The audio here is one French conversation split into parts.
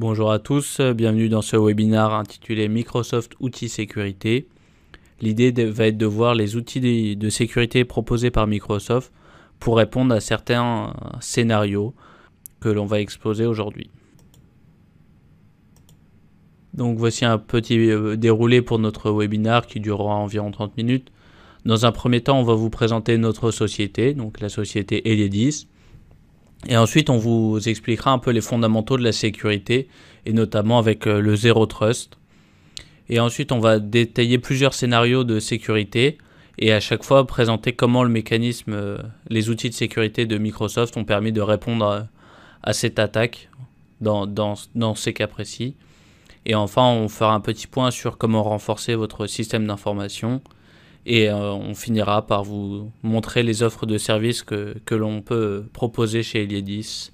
Bonjour à tous, bienvenue dans ce webinaire intitulé Microsoft Outils Sécurité. L'idée va être de voir les outils de sécurité proposés par Microsoft pour répondre à certains scénarios que l'on va exposer aujourd'hui. Donc voici un petit déroulé pour notre webinaire qui durera environ 30 minutes. Dans un premier temps, on va vous présenter notre société, donc la société Eliadis. Et ensuite, on vous expliquera un peu les fondamentaux de la sécurité, et notamment avec le Zero Trust. Et ensuite, on va détailler plusieurs scénarios de sécurité, et à chaque fois présenter comment le mécanisme, les outils de sécurité de Microsoft ont permis de répondre à cette attaque dans ces cas précis. Et enfin, on fera un petit point sur comment renforcer votre système d'information. Et on finira par vous montrer les offres de services que l'on peut proposer chez Eliadis.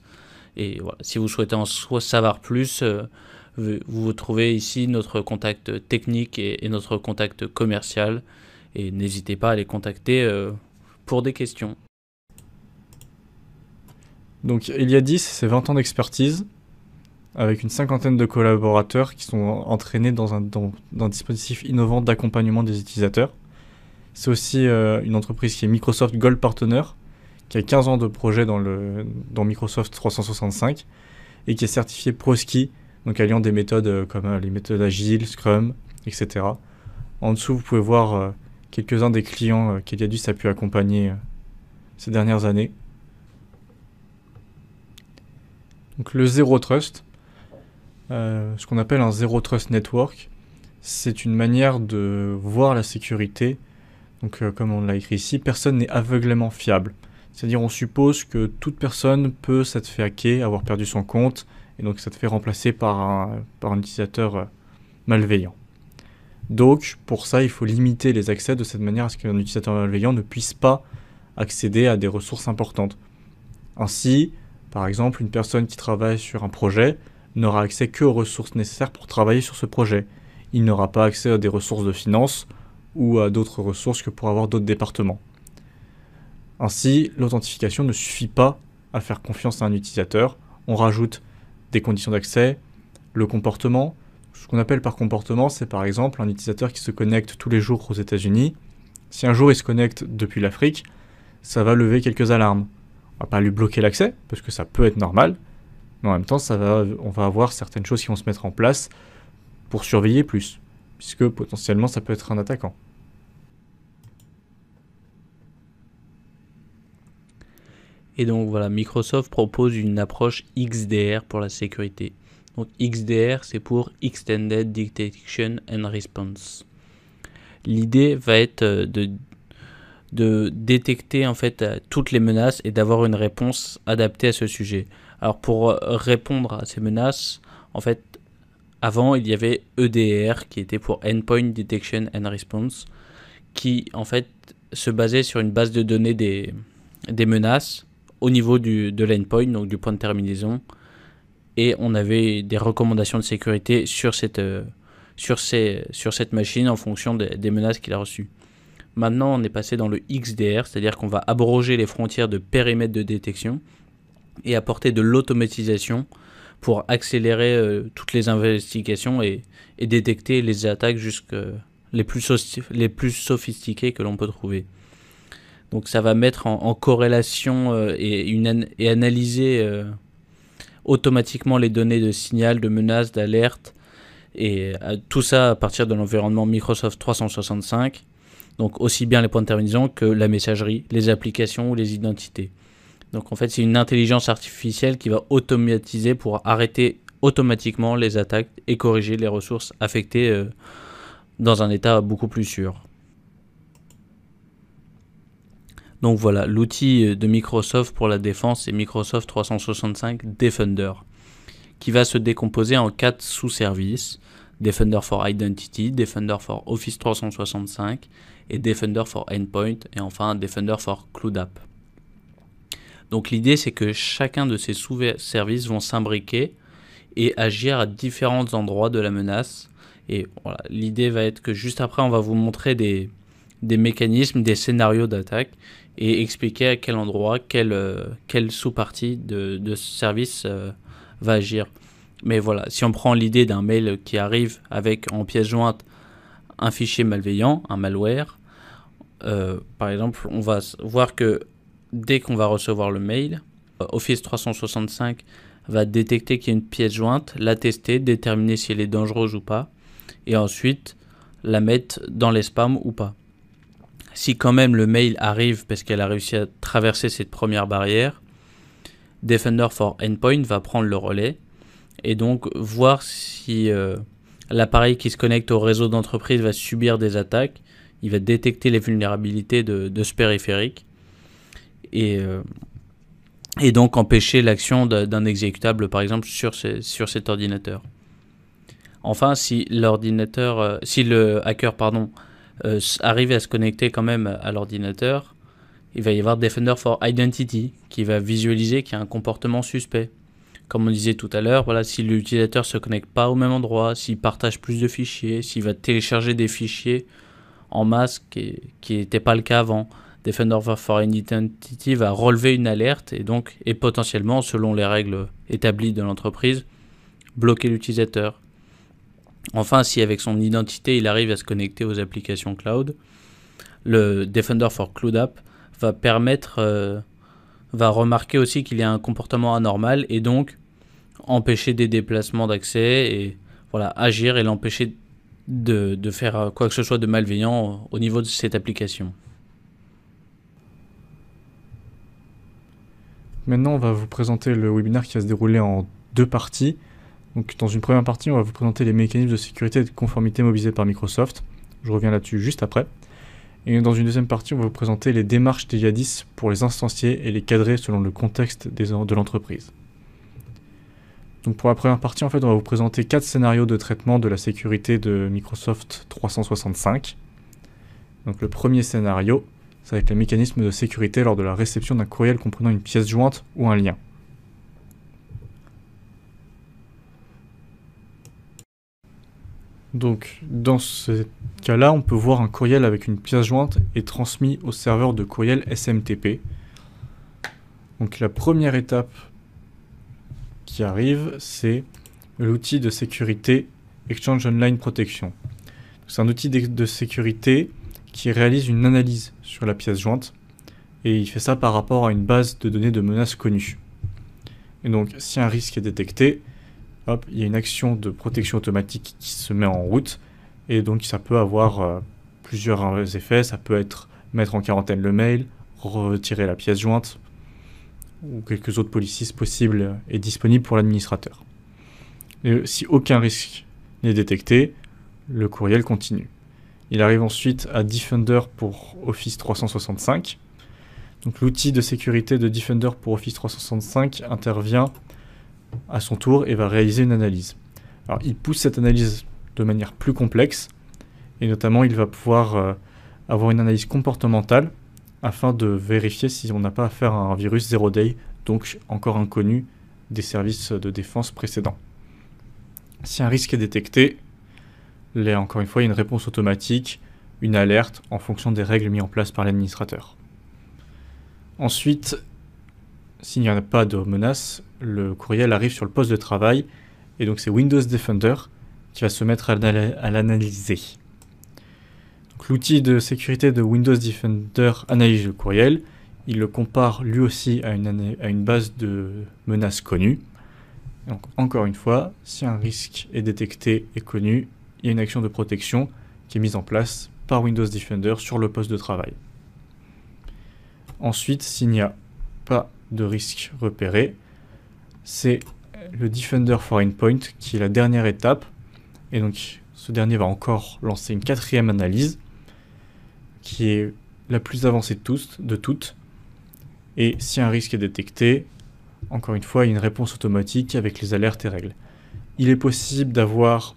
Et voilà, si vous souhaitez en savoir plus, vous trouvez ici notre contact technique et notre contact commercial. Et n'hésitez pas à les contacter pour des questions. Donc Eliadis, c'est 20 ans d'expertise, avec une cinquantaine de collaborateurs qui sont entraînés dans un dispositif innovant d'accompagnement des utilisateurs. C'est aussi une entreprise qui est Microsoft Gold Partner, qui a 15 ans de projet dans Microsoft 365 et qui est certifié ProSki, donc alliant des méthodes comme les méthodes agiles, Scrum, etc. En dessous, vous pouvez voir quelques-uns des clients qu'Eliadis a pu accompagner ces dernières années. Donc le Zero Trust, ce qu'on appelle un Zero Trust Network, c'est une manière de voir la sécurité. Donc comme on l'a écrit ici, personne n'est aveuglément fiable. C'est-à-dire on suppose que toute personne peut s'être fait hacker, avoir perdu son compte, et donc ça te fait remplacer par un utilisateur malveillant. Donc pour ça, il faut limiter les accès de cette manière à ce qu'un utilisateur malveillant ne puisse pas accéder à des ressources importantes. Ainsi, par exemple, une personne qui travaille sur un projet n'aura accès qu'aux ressources nécessaires pour travailler sur ce projet. Il n'aura pas accès à des ressources de finance ou à d'autres ressources que pour avoir d'autres départements. Ainsi, l'authentification ne suffit pas à faire confiance à un utilisateur. On rajoute des conditions d'accès, le comportement. Ce qu'on appelle par comportement, c'est par exemple un utilisateur qui se connecte tous les jours aux États-Unis. Si un jour il se connecte depuis l'Afrique, ça va lever quelques alarmes. On va pas lui bloquer l'accès, parce que ça peut être normal, mais en même temps, on va avoir certaines choses qui vont se mettre en place pour surveiller plus, puisque potentiellement ça peut être un attaquant. Et donc voilà, Microsoft propose une approche XDR pour la sécurité. Donc XDR, c'est pour Extended Detection and Response. L'idée va être de détecter en fait toutes les menaces et d'avoir une réponse adaptée à ce sujet. Alors pour répondre à ces menaces, en fait, avant il y avait EDR qui était pour Endpoint Detection and Response, qui en fait se basait sur une base de données des menaces au niveau de l'endpoint, donc du point de terminaison, et on avait des recommandations de sécurité sur cette machine en fonction des menaces qu'il a reçues. Maintenant, on est passé dans le XDR, c'est-à-dire qu'on va abroger les frontières de périmètre de détection et apporter de l'automatisation pour accélérer toutes les investigations et détecter les attaques les plus sophistiquées que l'on peut trouver. Donc ça va mettre en corrélation et analyser automatiquement les données de signal, de menaces, d'alerte, et tout ça à partir de l'environnement Microsoft 365. Donc aussi bien les points de terminaison que la messagerie, les applications ou les identités. Donc en fait c'est une intelligence artificielle qui va automatiser pour arrêter automatiquement les attaques et corriger les ressources affectées dans un état beaucoup plus sûr. Donc voilà, l'outil de Microsoft pour la défense, c'est Microsoft 365 Defender, qui va se décomposer en 4 sous-services: Defender for Identity, Defender for Office 365 et Defender for Endpoint, et enfin Defender for Cloud App. Donc l'idée, c'est que chacun de ces sous-services vont s'imbriquer et agir à différents endroits de la menace. Et voilà, l'idée va être que juste après, on va vous montrer des mécanismes, des scénarios d'attaque et expliquer à quel endroit, quelle sous-partie de ce service va agir. Mais voilà, si on prend l'idée d'un mail qui arrive avec en pièce jointe un fichier malveillant, un malware, par exemple, on va voir que dès qu'on va recevoir le mail, Office 365 va détecter qu'il y a une pièce jointe, la tester, déterminer si elle est dangereuse ou pas, et ensuite la mettre dans les spams ou pas. Si quand même le mail arrive parce qu'elle a réussi à traverser cette première barrière, Defender for Endpoint va prendre le relais et donc voir si l'appareil qui se connecte au réseau d'entreprise va subir des attaques. Il va détecter les vulnérabilités de ce périphérique et donc empêcher l'action d'un exécutable, par exemple, sur cet ordinateur. Enfin, si le hacker arrive à se connecter quand même à l'ordinateur, il va y avoir Defender for Identity qui va visualiser qu'il y a un comportement suspect. Comme on disait tout à l'heure, voilà, si l'utilisateur ne se connecte pas au même endroit, s'il partage plus de fichiers, s'il va télécharger des fichiers en masse qui n'était pas le cas avant, Defender for Identity va relever une alerte et potentiellement, selon les règles établies de l'entreprise, bloquer l'utilisateur. Enfin, si avec son identité, il arrive à se connecter aux applications cloud, le Defender for Cloud App va remarquer aussi qu'il y a un comportement anormal et donc empêcher des déplacements d'accès et voilà, agir et l'empêcher de faire quoi que ce soit de malveillant au niveau de cette application. Maintenant, on va vous présenter le webinaire qui va se dérouler en 2 parties. Donc, dans une première partie, on va vous présenter les mécanismes de sécurité et de conformité mobilisés par Microsoft. Je reviens là-dessus juste après. Et dans une deuxième partie, on va vous présenter les démarches des IADIS pour les instancier et les cadrer selon le contexte de l'entreprise. Donc pour la première partie, en fait, on va vous présenter 4 scénarios de traitement de la sécurité de Microsoft 365. Donc le premier scénario, ça va être le mécanisme de sécurité lors de la réception d'un courriel comprenant une pièce jointe ou un lien. Donc, dans ce cas-là, on peut voir un courriel avec une pièce jointe et transmis au serveur de courriel SMTP. Donc, la première étape qui arrive, c'est l'outil de sécurité Exchange Online Protection. C'est un outil de sécurité qui réalise une analyse sur la pièce jointe et il fait ça par rapport à une base de données de menaces connues. Et donc, si un risque est détecté, il y a une action de protection automatique qui se met en route et donc ça peut avoir plusieurs effets. Ça peut être mettre en quarantaine le mail, retirer la pièce jointe ou quelques autres policies possibles et disponibles pour l'administrateur. Et si aucun risque n'est détecté, le courriel continue. Il arrive ensuite à Defender pour Office 365. Donc l'outil de sécurité de Defender pour Office 365 intervient à son tour et va réaliser une analyse. Alors il pousse cette analyse de manière plus complexe et notamment il va pouvoir avoir une analyse comportementale afin de vérifier si on n'a pas affaire à un virus zero day, donc encore inconnu des services de défense précédents. Si un risque est détecté, là encore une fois, il y a une réponse automatique, une alerte en fonction des règles mises en place par l'administrateur. Ensuite, s'il n'y en a pas de menace, le courriel arrive sur le poste de travail et donc c'est Windows Defender qui va se mettre à l'analyser. L'outil de sécurité de Windows Defender analyse le courriel, il le compare lui aussi à une base de menaces connues. Donc, encore une fois, si un risque est détecté et connu, il y a une action de protection qui est mise en place par Windows Defender sur le poste de travail. Ensuite, s'il n'y a pas de risque repéré, c'est le Defender for Endpoint qui est la dernière étape. Et donc, ce dernier va encore lancer une 4e analyse qui est la plus avancée de toutes. Et si un risque est détecté, encore une fois, il y a une réponse automatique avec les alertes et règles. Il est possible d'avoir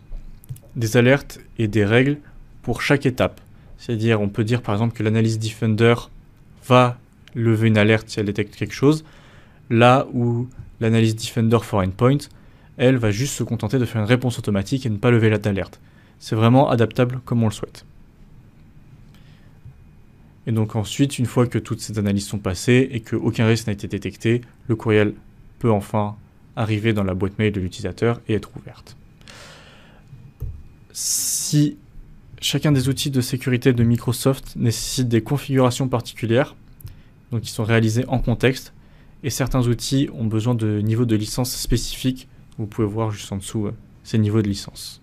des alertes et des règles pour chaque étape. C'est-à-dire, on peut dire par exemple que l'analyse Defender va lever une alerte si elle détecte quelque chose, là où l'analyse Defender for Endpoint, elle va juste se contenter de faire une réponse automatique et ne pas lever d'alerte. C'est vraiment adaptable comme on le souhaite. Et donc ensuite, une fois que toutes ces analyses sont passées et qu'aucun risque n'a été détecté, le courriel peut enfin arriver dans la boîte mail de l'utilisateur et être ouverte. Si chacun des outils de sécurité de Microsoft nécessite des configurations particulières, donc qui sont réalisées en contexte, et certains outils ont besoin de niveaux de licence spécifiques. Vous pouvez voir juste en dessous ces niveaux de licence.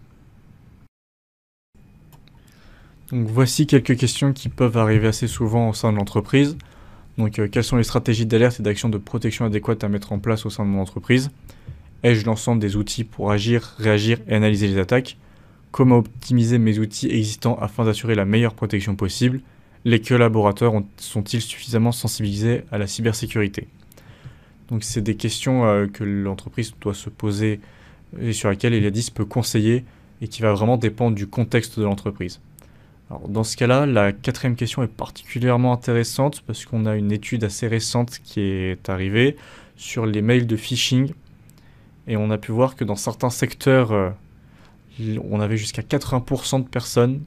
Donc voici quelques questions qui peuvent arriver assez souvent au sein de l'entreprise. Donc quelles sont les stratégies d'alerte et d'action de protection adéquates à mettre en place au sein de mon entreprise? Ai-je l'ensemble des outils pour agir, réagir et analyser les attaques? Comment optimiser mes outils existants afin d'assurer la meilleure protection possible? Les collaborateurs sont-ils suffisamment sensibilisés à la cybersécurité? Donc c'est des questions que l'entreprise doit se poser et sur lesquelles Eliadis peut conseiller et qui va vraiment dépendre du contexte de l'entreprise. Alors, dans ce cas-là, la quatrième question est particulièrement intéressante parce qu'on a une étude assez récente qui est arrivée sur les mails de phishing et on a pu voir que dans certains secteurs, on avait jusqu'à 80% de personnes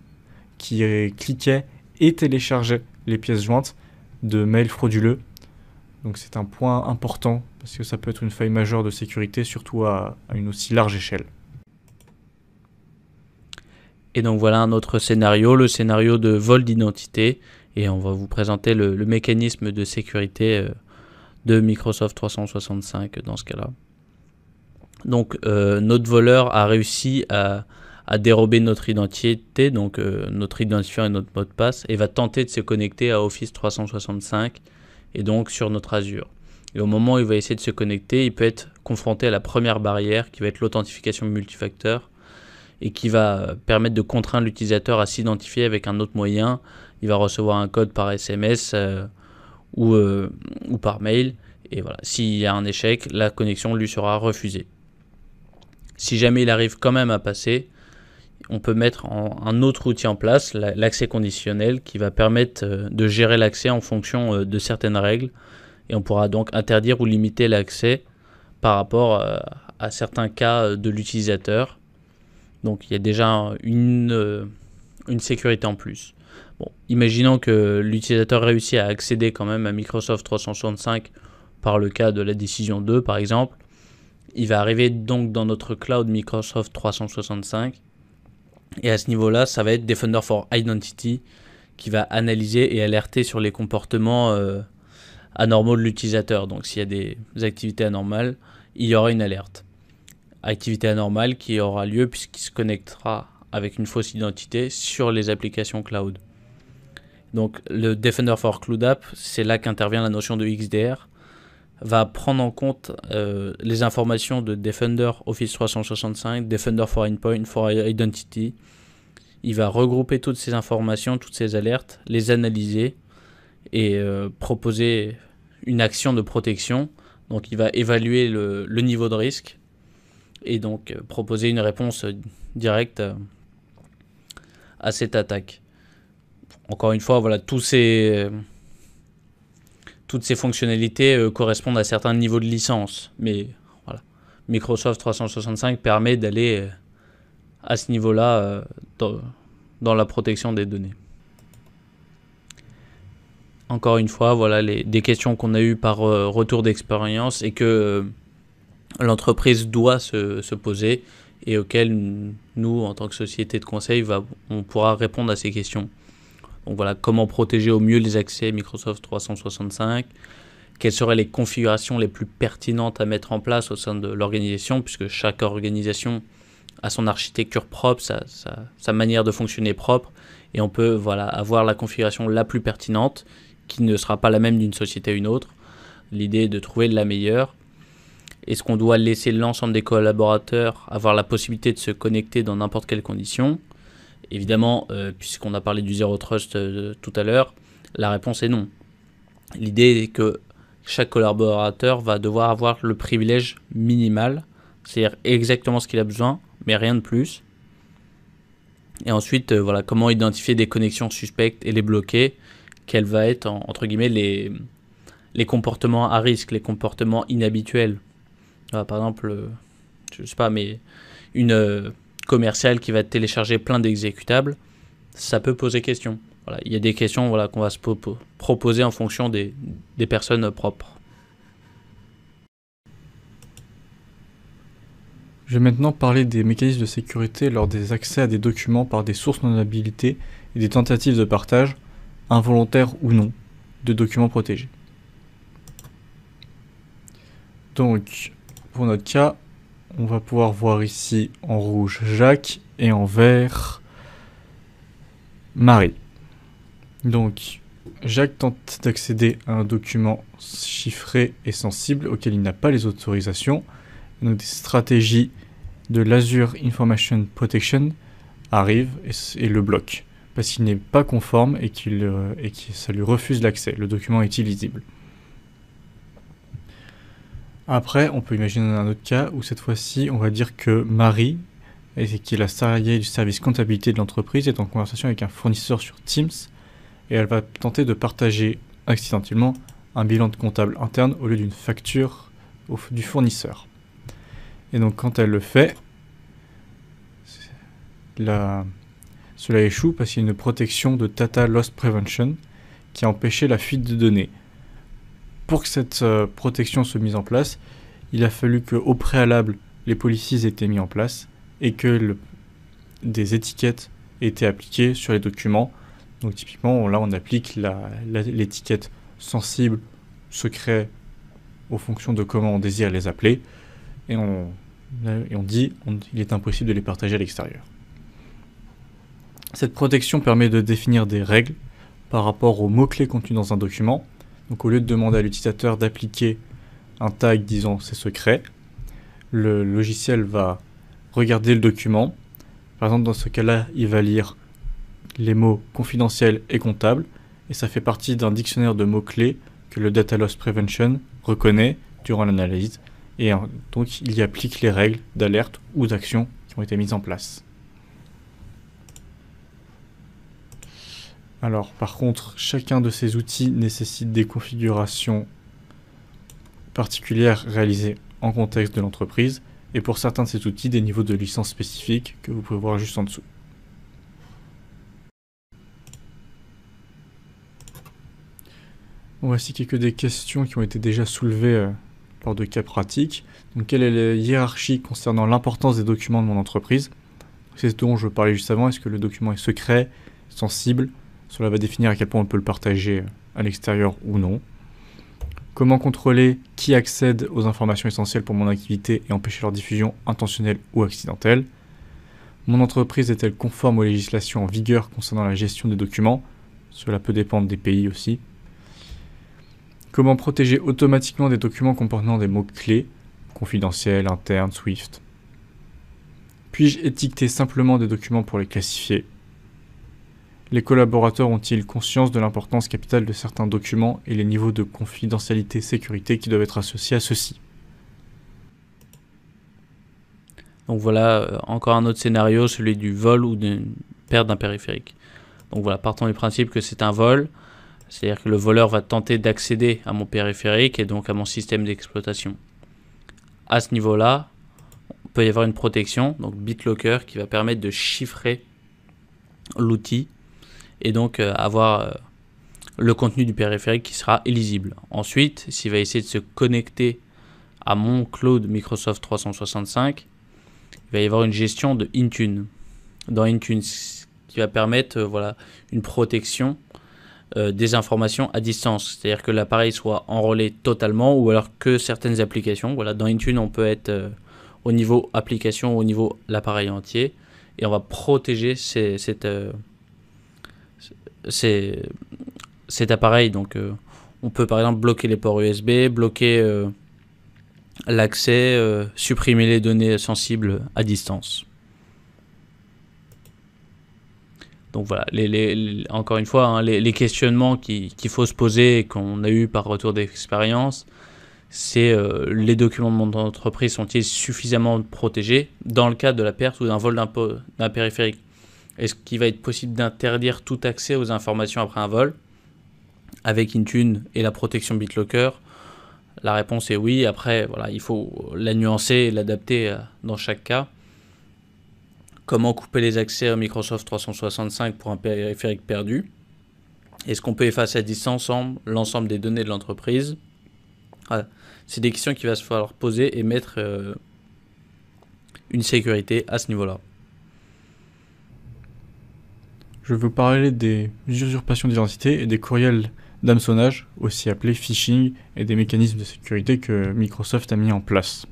qui cliquaient et téléchargeaient les pièces jointes de mails frauduleux. Donc c'est un point important parce que ça peut être une faille majeure de sécurité, surtout à une aussi large échelle. Et donc voilà un autre scénario, le scénario de vol d'identité. Et on va vous présenter le mécanisme de sécurité de Microsoft 365 dans ce cas-là. Donc notre voleur a réussi à dérober notre identité, donc notre identifiant et notre mot de passe, et va tenter de se connecter à Office 365 et donc sur notre Azure. Et au moment où il va essayer de se connecter, il peut être confronté à la première barrière qui va être l'authentification multifacteur et qui va permettre de contraindre l'utilisateur à s'identifier avec un autre moyen. Il va recevoir un code par SMS ou par mail. Et voilà, s'il y a un échec, la connexion lui sera refusée. Si jamais il arrive quand même à passer, on peut mettre un autre outil en place, l'accès conditionnel, qui va permettre de gérer l'accès en fonction de certaines règles. Et on pourra donc interdire ou limiter l'accès par rapport à certains cas de l'utilisateur. Donc il y a déjà une sécurité en plus. Bon, imaginons que l'utilisateur réussit à accéder quand même à Microsoft 365 par le cas de la décision 2 par exemple. Il va arriver donc dans notre cloud Microsoft 365. Et à ce niveau-là, ça va être Defender for Identity qui va analyser et alerter sur les comportements anormaux de l'utilisateur. Donc s'il y a des activités anormales, il y aura une alerte. Activité anormale qui aura lieu puisqu'il se connectera avec une fausse identité sur les applications cloud. Donc le Defender for Cloud App, c'est là qu'intervient la notion de XDR, va prendre en compte les informations de Defender Office 365, Defender for Endpoint, for Identity. Il va regrouper toutes ces informations, toutes ces alertes, les analyser et proposer une action de protection. Donc il va évaluer le niveau de risque et donc proposer une réponse directe à cette attaque. Encore une fois, voilà, toutes ces fonctionnalités correspondent à certains niveaux de licence, mais voilà, Microsoft 365 permet d'aller à ce niveau-là dans la protection des données. Encore une fois, voilà des questions qu'on a eues par retour d'expérience et que l'entreprise doit se poser et auxquelles nous, en tant que société de conseil, on pourra répondre à ces questions. Donc voilà, comment protéger au mieux les accès Microsoft 365, quelles seraient les configurations les plus pertinentes à mettre en place au sein de l'organisation, puisque chaque organisation a son architecture propre, sa manière de fonctionner propre, et on peut avoir la configuration la plus pertinente, qui ne sera pas la même d'une société à une autre. L'idée est de trouver la meilleure. Est-ce qu'on doit laisser l'ensemble des collaborateurs avoir la possibilité de se connecter dans n'importe quelle condition? Évidemment, puisqu'on a parlé du Zero Trust tout à l'heure, la réponse est non. L'idée est que chaque collaborateur va devoir avoir le privilège minimal, c'est-à-dire exactement ce qu'il a besoin, mais rien de plus. Et ensuite, comment identifier des connexions suspectes et les bloquer, quels vont être, entre guillemets, les comportements à risque, les comportements inhabituels. Par exemple, je sais pas, mais une commerciale qui va télécharger plein d'exécutables, ça peut poser question. Voilà, il y a des questions qu'on va se proposer en fonction des personnes propres. Je vais maintenant parler des mécanismes de sécurité lors des accès à des documents par des sources non habilitées et des tentatives de partage, involontaires ou non, de documents protégés. Donc, pour notre cas, on va pouvoir voir ici en rouge Jacques et en vert Marie. Donc, Jacques tente d'accéder à un document chiffré et sensible auquel il n'a pas les autorisations. Donc, des stratégies de l'Azure Information Protection arrivent et le bloquent parce qu'il n'est pas conforme et que ça lui refuse l'accès. Le document est illisible. Après, on peut imaginer un autre cas où cette fois-ci, on va dire que Marie, qui est la salariée du service comptabilité de l'entreprise, est en conversation avec un fournisseur sur Teams et elle va tenter de partager accidentellement un bilan de comptable interne au lieu d'une facture du fournisseur. Et donc quand elle le fait, cela échoue parce qu'il y a une protection de Data Loss Prevention qui a empêché la fuite de données. Pour que cette protection soit mise en place, il a fallu qu'au préalable, les policies aient été mis en place et que des étiquettes aient été appliquées sur les documents. Donc typiquement, là, on applique l'étiquette sensible, secret, aux fonctions de comment on désire les appeler. Et on dit il est impossible de les partager à l'extérieur. Cette protection permet de définir des règles par rapport aux mots-clés contenus dans un document. Donc au lieu de demander à l'utilisateur d'appliquer un tag disant c'est secret, le logiciel va regarder le document. Par exemple, dans ce cas-là, il va lire les mots confidentiels et comptables, et ça fait partie d'un dictionnaire de mots-clés que le Data Loss Prevention reconnaît durant l'analyse, et donc il y applique les règles d'alerte ou d'action qui ont été mises en place. Alors, par contre, chacun de ces outils nécessite des configurations particulières réalisées en contexte de l'entreprise, et pour certains de ces outils, des niveaux de licence spécifiques que vous pouvez voir juste en dessous. Voici quelques des questions qui ont été déjà soulevées lors de cas pratiques. Donc, quelle est la hiérarchie concernant l'importance des documents de mon entreprise? C'est ce dont je parlais juste avant. Est-ce que le document est secret, sensible? Cela va définir à quel point on peut le partager à l'extérieur ou non. Comment contrôler qui accède aux informations essentielles pour mon activité et empêcher leur diffusion intentionnelle ou accidentelle? Mon entreprise est-elle conforme aux législations en vigueur concernant la gestion des documents? Cela peut dépendre des pays aussi. Comment protéger automatiquement des documents comportant des mots-clés, confidentiels, internes, Swift? Puis-je étiqueter simplement des documents pour les classifier? Les collaborateurs ont-ils conscience de l'importance capitale de certains documents et les niveaux de confidentialité et sécurité qui doivent être associés à ceux-ci? Donc voilà, encore un autre scénario, celui du vol ou d'une perte d'un périphérique. Donc voilà, partons du principe que c'est un vol, c'est-à-dire que le voleur va tenter d'accéder à mon périphérique et donc à mon système d'exploitation. À ce niveau-là, il peut y avoir une protection, donc BitLocker, qui va permettre de chiffrer l'outil et donc avoir le contenu du périphérique qui sera illisible. Ensuite, s'il va essayer de se connecter à mon cloud Microsoft 365, il va y avoir une gestion de Intune. Dans Intune, qui va permettre une protection des informations à distance. C'est-à-dire que l'appareil soit enrôlé totalement ou alors que certaines applications. Voilà, dans Intune, on peut être au niveau application ou au niveau l'appareil entier. Et on va protéger cet appareil. Donc, on peut par exemple bloquer les ports USB, bloquer l'accès, supprimer les données sensibles à distance. Donc voilà, encore une fois, les questionnements qu'il faut se poser et qu'on a eu par retour d'expérience, c'est les documents de mon entreprise sont-ils suffisamment protégés dans le cas de la perte ou d'un vol d'un périphérique? Est-ce qu'il va être possible d'interdire tout accès aux informations après un vol avec Intune et la protection BitLocker? La réponse est oui. Après, voilà, il faut la nuancer et l'adapter dans chaque cas. Comment couper les accès à Microsoft 365 pour un périphérique perdu? Est-ce qu'on peut effacer à distance l'ensemble des données de l'entreprise? Voilà. C'est des questions qu'il va se falloir poser et mettre une sécurité à ce niveau-là. Je vais vous parler des usurpations d'identité et des courriels d'hameçonnage, aussi appelés phishing, et des mécanismes de sécurité que Microsoft a mis en place.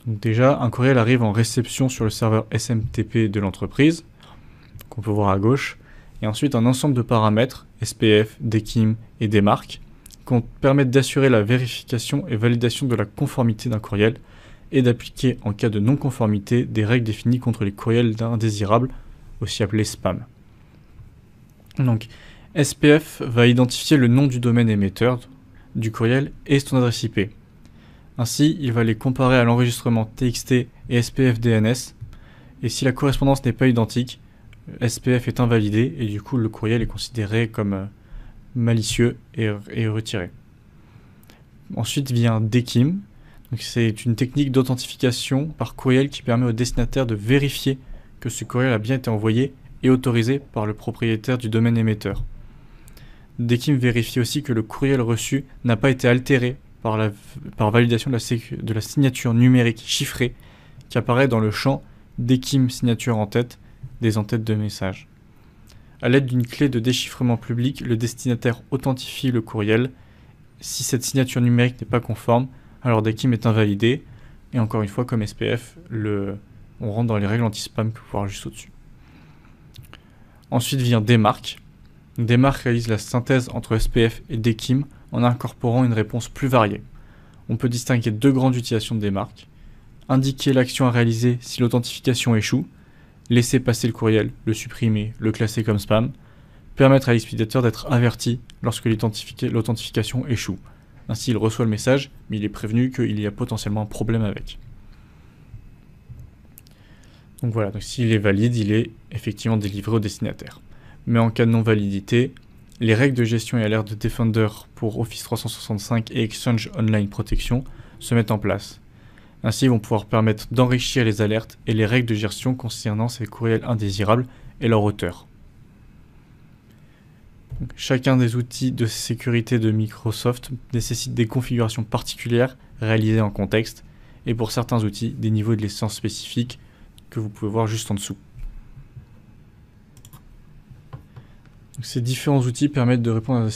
Donc déjà, un courriel arrive en réception sur le serveur SMTP de l'entreprise, qu'on peut voir à gauche, et ensuite un ensemble de paramètres, SPF, DKIM et DMARC, qui permettent d'assurer la vérification et validation de la conformité d'un courriel et d'appliquer en cas de non-conformité des règles définies contre les courriels indésirables, aussi appelés spam. Donc, SPF va identifier le nom du domaine émetteur du courriel et son adresse IP. Ainsi, il va les comparer à l'enregistrement TXT et SPF DNS, et si la correspondance n'est pas identique, SPF est invalidé et du coup le courriel est considéré comme malicieux et retiré. Ensuite vient DKIM. Donc c'est une technique d'authentification par courriel qui permet au destinataire de vérifier que ce courriel a bien été envoyé et autorisé par le propriétaire du domaine émetteur. DKIM vérifie aussi que le courriel reçu n'a pas été altéré par validation de la signature numérique chiffrée qui apparaît dans le champ DKIM signature en tête des en-têtes de messages. À l'aide d'une clé de déchiffrement public, le destinataire authentifie le courriel. Si cette signature numérique n'est pas conforme, alors DKIM est invalidé. Et encore une fois, comme SPF, on rentre dans les règles anti-spam que vous pouvez voir juste au-dessus. Ensuite vient DMARC. DMARC réalise la synthèse entre SPF et DKIM en incorporant une réponse plus variée. On peut distinguer deux grandes utilisations de DMARC. Indiquer l'action à réaliser si l'authentification échoue, laisser passer le courriel, le supprimer, le classer comme spam, permettre à l'expéditeur d'être averti lorsque l'authentification échoue. Ainsi, il reçoit le message, mais il est prévenu qu'il y a potentiellement un problème avec. Donc voilà, donc s'il est valide, il est effectivement délivré au destinataire. Mais en cas de non-validité, les règles de gestion et alerte de Defender pour Office 365 et Exchange Online Protection se mettent en place. Ainsi, ils vont pouvoir permettre d'enrichir les alertes et les règles de gestion concernant ces courriels indésirables et leur auteur. Donc, chacun des outils de sécurité de Microsoft nécessite des configurations particulières réalisées en contexte, et pour certains outils, des niveaux de licence spécifiques que vous pouvez voir juste en dessous. Donc, ces différents outils permettent de répondre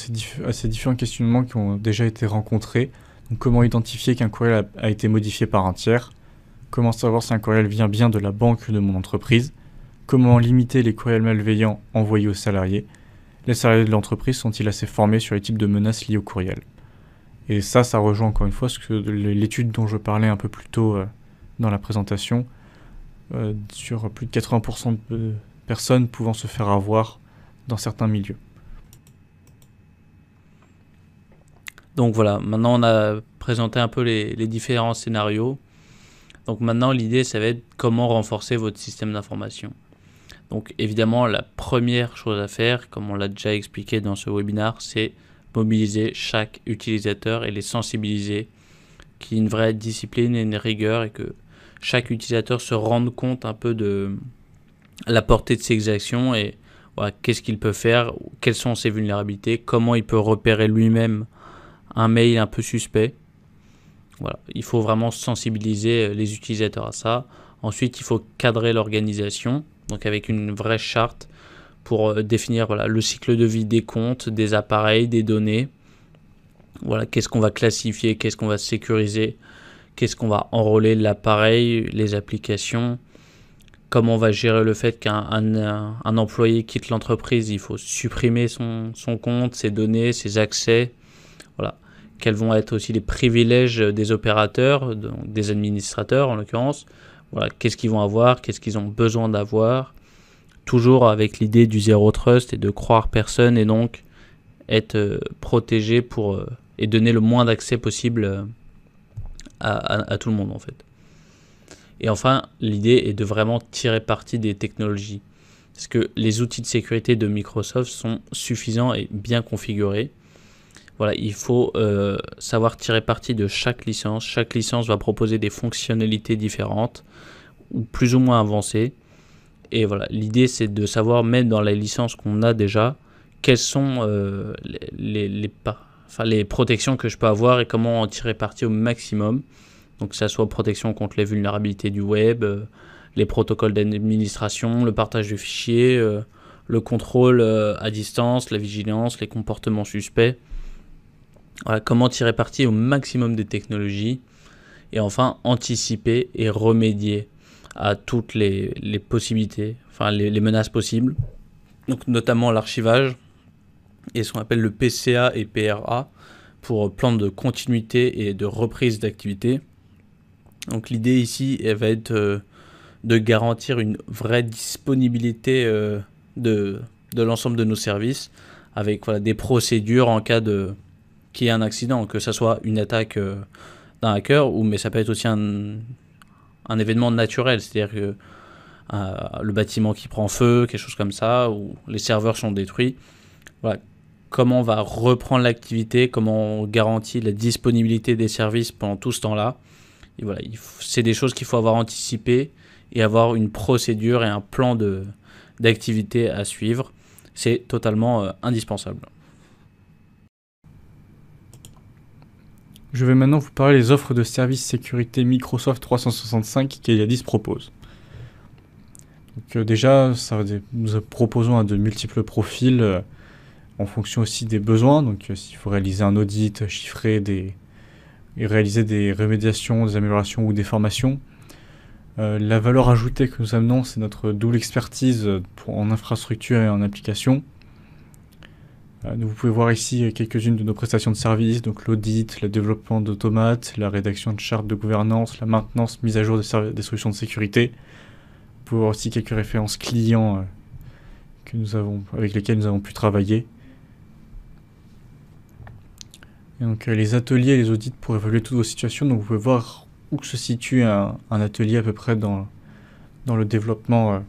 à ces différents questionnements qui ont déjà été rencontrés. Donc, comment identifier qu'un courriel a été modifié par un tiers? Comment savoir si un courriel vient bien de la banque de mon entreprise? Comment limiter les courriels malveillants envoyés aux salariés? Les salariés de l'entreprise sont-ils assez formés sur les types de menaces liées au courriel? Et ça rejoint encore une fois l'étude dont je parlais un peu plus tôt dans la présentation, sur plus de 80% de personnes pouvant se faire avoir dans certains milieux. Donc voilà, maintenant on a présenté un peu les différents scénarios. Donc maintenant l'idée ça va être comment renforcer votre système d'information. Donc évidemment la première chose à faire, comme on l'a déjà expliqué dans ce webinaire, c'est mobiliser chaque utilisateur et les sensibiliser, qu'il y ait une vraie discipline et une rigueur et que chaque utilisateur se rende compte un peu de la portée de ses actions et voilà, qu'est-ce qu'il peut faire, quelles sont ses vulnérabilités, comment il peut repérer lui-même un mail un peu suspect. Voilà, il faut vraiment sensibiliser les utilisateurs à ça. Ensuite, il faut cadrer l'organisation, donc avec une vraie charte pour définir le cycle de vie des comptes, des appareils, des données. Voilà, qu'est-ce qu'on va classifier, qu'est-ce qu'on va sécuriser, qu'est-ce qu'on va enrôler l'appareil, les applications. Comment on va gérer le fait qu'un employé quitte l'entreprise, il faut supprimer son compte, ses données, ses accès. Voilà. Quels vont être aussi les privilèges des opérateurs, donc des administrateurs en l'occurrence. Voilà. Qu'est-ce qu'ils vont avoir, qu'est-ce qu'ils ont besoin d'avoir. Toujours avec l'idée du zéro trust et de croire personne et donc être protégé et donner le moins d'accès possible à tout le monde en fait. Et enfin, l'idée est de vraiment tirer parti des technologies. Parce que les outils de sécurité de Microsoft sont suffisants et bien configurés. Voilà, il faut savoir tirer parti de chaque licence. Chaque licence va proposer des fonctionnalités différentes ou plus ou moins avancées. Et voilà, l'idée c'est de savoir, même dans les licences qu'on a déjà, quelles sont les protections que je peux avoir et comment en tirer parti au maximum. Donc que ça soit protection contre les vulnérabilités du web, les protocoles d'administration, le partage de fichiers, le contrôle à distance, la vigilance, les comportements suspects. Voilà, comment tirer parti au maximum des technologies. Et enfin, anticiper et remédier à toutes les possibilités, enfin les menaces possibles. Donc notamment l'archivage et ce qu'on appelle le PCA et PRA pour plan de continuité et de reprise d'activité. Donc l'idée ici, elle va être de garantir une vraie disponibilité de l'ensemble de nos services avec des procédures en cas qu'il y ait un accident, que ce soit une attaque d'un hacker, mais ça peut être aussi un événement naturel, c'est-à-dire que le bâtiment qui prend feu, quelque chose comme ça, ou les serveurs sont détruits. Voilà. Comment on va reprendre l'activité, comment on garantit la disponibilité des services pendant tout ce temps-là. Et voilà, c'est des choses qu'il faut avoir anticipées et avoir une procédure et un plan d'activité à suivre. C'est totalement indispensable. Je vais maintenant vous parler des offres de services sécurité Microsoft 365 qu'Eliadis propose. Donc déjà, nous proposons de multiples profils en fonction aussi des besoins. Donc s'il faut réaliser un audit, chiffrer et réaliser des remédiations, des améliorations ou des formations. La valeur ajoutée que nous amenons, c'est notre double expertise en infrastructure et en application. Vous pouvez voir ici quelques-unes de nos prestations de services, donc l'audit, le développement d'automates, la rédaction de chartes de gouvernance, la maintenance, mise à jour des solutions de sécurité. Vous pouvez voir aussi quelques références clients avec lesquelles nous avons pu travailler. Et donc les ateliers et les audits pour évaluer toutes vos situations, donc vous pouvez voir où se situe un atelier à peu près dans le développement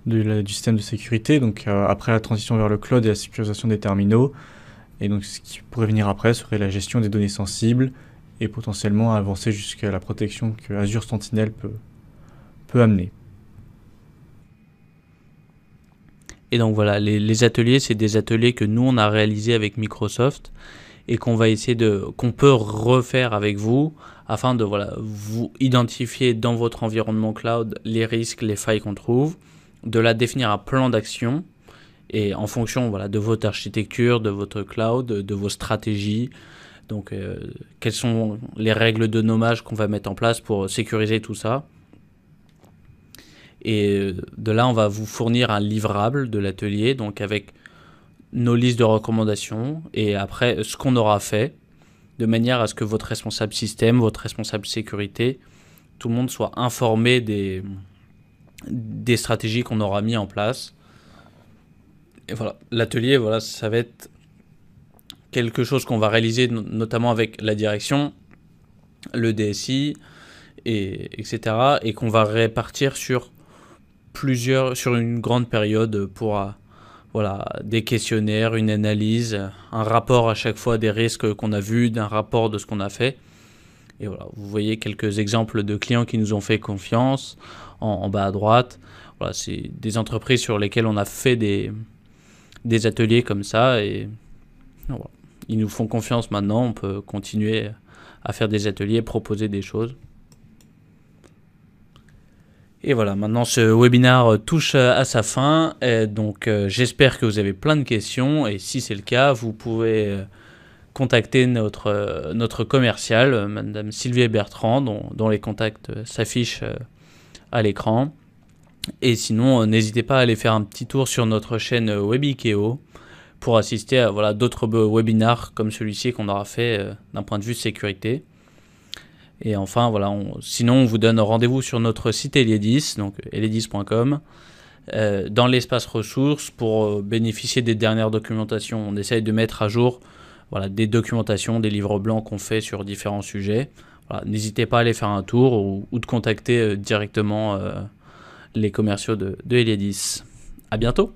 du système de sécurité, donc après la transition vers le cloud et la sécurisation des terminaux. Et donc ce qui pourrait venir après serait la gestion des données sensibles et potentiellement avancer jusqu'à la protection que Azure Sentinel peut amener. Et donc voilà, les ateliers, c'est des ateliers que nous on a réalisés avec Microsoft et qu'on peut refaire avec vous afin de vous identifier dans votre environnement cloud les risques, les failles qu'on trouve, de définir un plan d'action et en fonction de votre architecture, de votre cloud, de vos stratégies. Donc quelles sont les règles de nommage qu'on va mettre en place pour sécuriser tout ça. Et de là, on va vous fournir un livrable de l'atelier, donc avec nos listes de recommandations et après ce qu'on aura fait, de manière à ce que votre responsable système, votre responsable sécurité, tout le monde soit informé des stratégies qu'on aura mis en place. Et voilà, l'atelier, ça va être quelque chose qu'on va réaliser notamment avec la direction, le DSI, etc. Et qu'on va répartir sur une grande période pour des questionnaires, une analyse, un rapport à chaque fois des risques qu'on a vus, d'un rapport de ce qu'on a fait. Et voilà, vous voyez quelques exemples de clients qui nous ont fait confiance en bas à droite. Voilà, c'est des entreprises sur lesquelles on a fait des ateliers comme ça et voilà, ils nous font confiance maintenant. On peut continuer à faire des ateliers, proposer des choses. Et voilà, maintenant ce webinaire touche à sa fin, et donc j'espère que vous avez plein de questions, et si c'est le cas, vous pouvez contacter notre commerciale, Madame Sylvie Bertrand, dont les contacts s'affichent à l'écran. Et sinon, n'hésitez pas à aller faire un petit tour sur notre chaîne Webikeo pour assister à d'autres webinaires comme celui-ci qu'on aura fait d'un point de vue sécurité. Et enfin, sinon, on vous donne rendez-vous sur notre site Eliadis, donc eliadis.com, dans l'espace ressources pour bénéficier des dernières documentations. On essaye de mettre à jour des documentations, des livres blancs qu'on fait sur différents sujets. Voilà, n'hésitez pas à aller faire un tour ou de contacter directement les commerciaux de Eliadis. À bientôt.